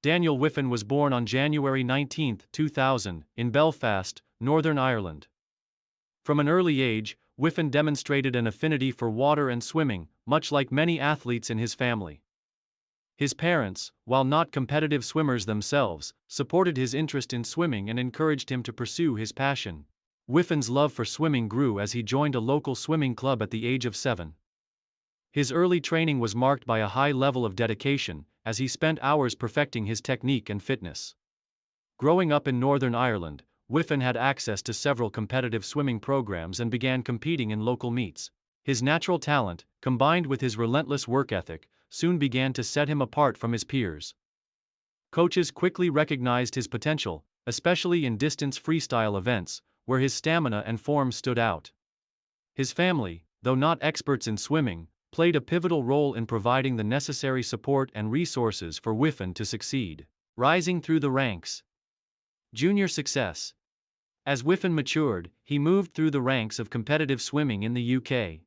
Daniel Wiffen was born on January 19, 2000, in Belfast, Northern Ireland. From an early age, Wiffen demonstrated an affinity for water and swimming, much like many athletes in his family. His parents, while not competitive swimmers themselves, supported his interest in swimming and encouraged him to pursue his passion. Wiffen's love for swimming grew as he joined a local swimming club at the age of 7. His early training was marked by a high level of dedication, as he spent hours perfecting his technique and fitness. Growing up in Northern Ireland, Wiffen had access to several competitive swimming programs and began competing in local meets. His natural talent, combined with his relentless work ethic, soon began to set him apart from his peers. Coaches quickly recognized his potential, especially in distance freestyle events, where his stamina and form stood out. His family, though not experts in swimming, played a pivotal role in providing the necessary support and resources for Wiffen to succeed. Rising through the ranks. Junior success. As Wiffen matured, he moved through the ranks of competitive swimming in the UK.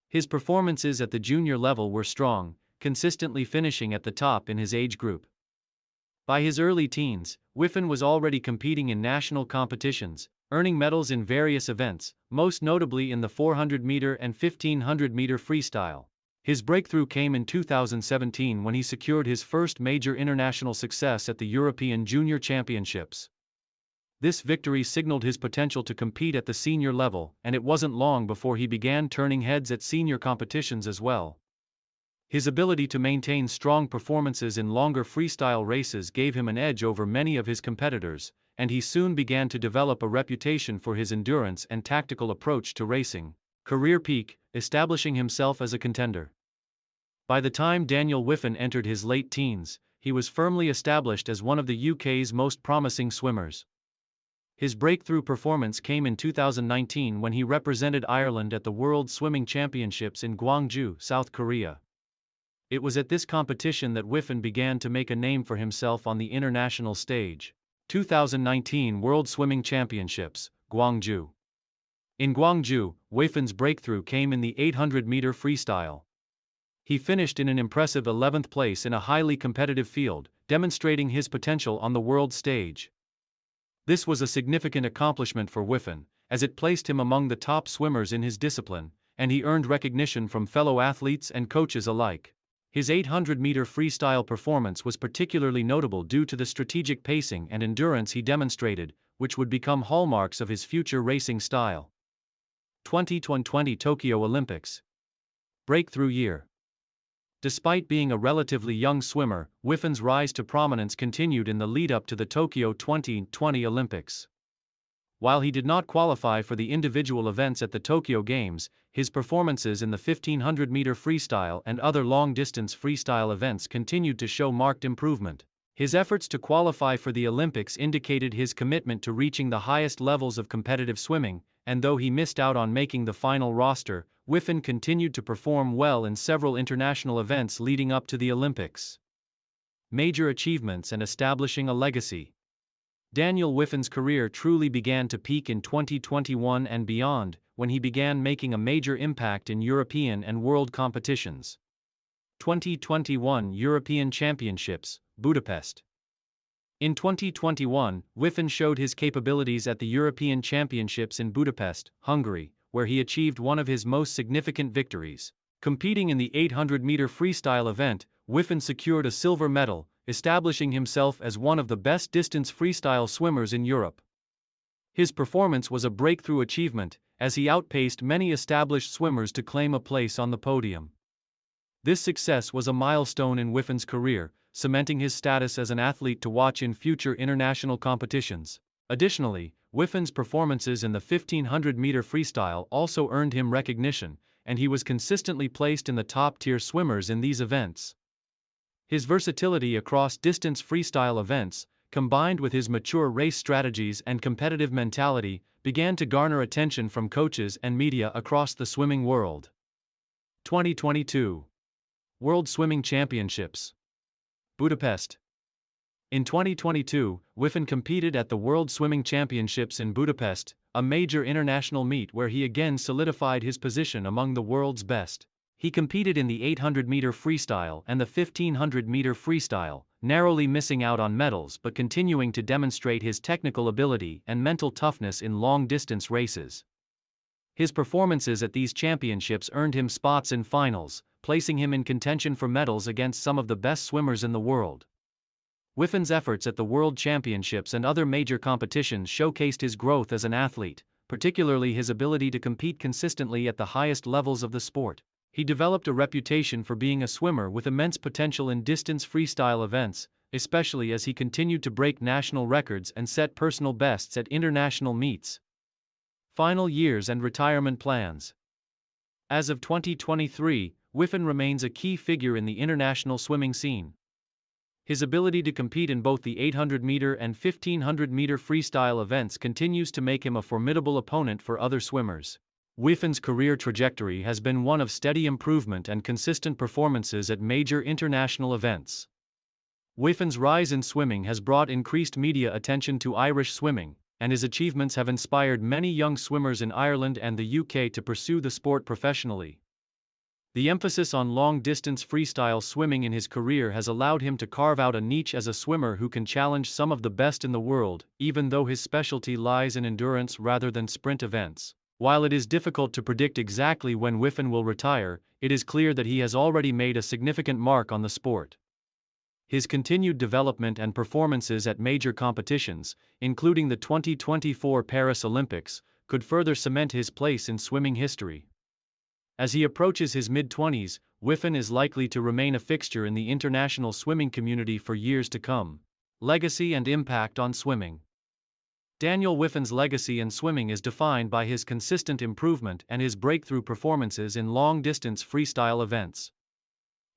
His performances at the junior level were strong, consistently finishing at the top in his age group. By his early teens, Wiffen was already competing in national competitions, earning medals in various events, most notably in the 400-meter and 1500-meter freestyle. His breakthrough came in 2017 when he secured his first major international success at the European Junior Championships. This victory signaled his potential to compete at the senior level, and it wasn't long before he began turning heads at senior competitions as well. His ability to maintain strong performances in longer freestyle races gave him an edge over many of his competitors, and he soon began to develop a reputation for his endurance and tactical approach to racing. Career peak, establishing himself as a contender. By the time Daniel Wiffen entered his late teens, he was firmly established as one of the UK's most promising swimmers. His breakthrough performance came in 2019 when he represented Ireland at the World Swimming Championships in Gwangju, South Korea. It was at this competition that Wiffen began to make a name for himself on the international stage. 2019 World Swimming Championships, Gwangju. In Gwangju, Wiffen's breakthrough came in the 800-meter freestyle. He finished in an impressive 11th place in a highly competitive field, demonstrating his potential on the world stage. This was a significant accomplishment for Wiffen, as it placed him among the top swimmers in his discipline, and he earned recognition from fellow athletes and coaches alike. His 800-meter freestyle performance was particularly notable due to the strategic pacing and endurance he demonstrated, which would become hallmarks of his future racing style. 2020 Tokyo Olympics. Breakthrough year. Despite being a relatively young swimmer, Wiffen's rise to prominence continued in the lead-up to the Tokyo 2020 Olympics. While he did not qualify for the individual events at the Tokyo Games, his performances in the 1500-meter freestyle and other long-distance freestyle events continued to show marked improvement. His efforts to qualify for the Olympics indicated his commitment to reaching the highest levels of competitive swimming, and though he missed out on making the final roster, Wiffen continued to perform well in several international events leading up to the Olympics. Major achievements and establishing a legacy. Daniel Wiffen's career truly began to peak in 2021 and beyond, when he began making a major impact in European and world competitions. 2021 European Championships, Budapest. In 2021, Wiffen showed his capabilities at the European Championships in Budapest, Hungary, where he achieved one of his most significant victories. Competing in the 800-meter freestyle event, Wiffen secured a silver medal, establishing himself as one of the best distance freestyle swimmers in Europe. His performance was a breakthrough achievement, as he outpaced many established swimmers to claim a place on the podium. This success was a milestone in Wiffen's career, cementing his status as an athlete to watch in future international competitions. Additionally, Wiffen's performances in the 1500-meter freestyle also earned him recognition, and he was consistently placed in the top-tier swimmers in these events. His versatility across distance freestyle events, combined with his mature race strategies and competitive mentality, began to garner attention from coaches and media across the swimming world. 2022 World Swimming Championships, Budapest. In 2022, Wiffen competed at the World Swimming Championships in Budapest, a major international meet where he again solidified his position among the world's best. He competed in the 800-meter freestyle and the 1500-meter freestyle, narrowly missing out on medals but continuing to demonstrate his technical ability and mental toughness in long-distance races. His performances at these championships earned him spots in finals, placing him in contention for medals against some of the best swimmers in the world. Wiffen's efforts at the World Championships and other major competitions showcased his growth as an athlete, particularly his ability to compete consistently at the highest levels of the sport. He developed a reputation for being a swimmer with immense potential in distance freestyle events, especially as he continued to break national records and set personal bests at international meets. Final years and retirement plans. As of 2023, Wiffen remains a key figure in the international swimming scene. His ability to compete in both the 800-meter and 1500-meter freestyle events continues to make him a formidable opponent for other swimmers. Wiffen's career trajectory has been one of steady improvement and consistent performances at major international events. Wiffen's rise in swimming has brought increased media attention to Irish swimming, and his achievements have inspired many young swimmers in Ireland and the UK to pursue the sport professionally. The emphasis on long-distance freestyle swimming in his career has allowed him to carve out a niche as a swimmer who can challenge some of the best in the world, even though his specialty lies in endurance rather than sprint events. While it is difficult to predict exactly when Wiffen will retire, it is clear that he has already made a significant mark on the sport. His continued development and performances at major competitions, including the 2024 Paris Olympics, could further cement his place in swimming history. As he approaches his mid-20s, Wiffen is likely to remain a fixture in the international swimming community for years to come. Legacy and impact on swimming. Daniel Wiffen's legacy in swimming is defined by his consistent improvement and his breakthrough performances in long-distance freestyle events.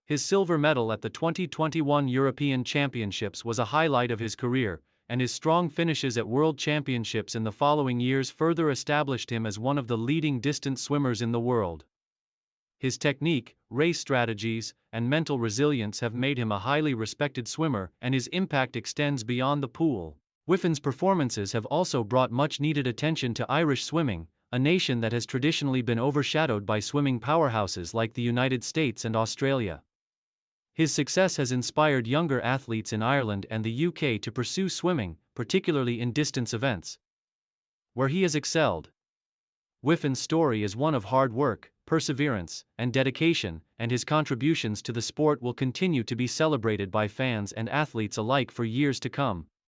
His silver medal at the 2021 European Championships was a highlight of his career, and his strong finishes at World Championships in the following years further established him as one of the leading distance swimmers in the world. His technique, race strategies, and mental resilience have made him a highly respected swimmer, and his impact extends beyond the pool. Wiffen's performances have also brought much-needed attention to Irish swimming, a nation that has traditionally been overshadowed by swimming powerhouses like the United States and Australia. His success has inspired younger athletes in Ireland and the UK to pursue swimming, particularly in distance events, where he has excelled. Wiffen's story is one of hard work, perseverance, and dedication, and his contributions to the sport will continue to be celebrated by fans and athletes alike for years to come.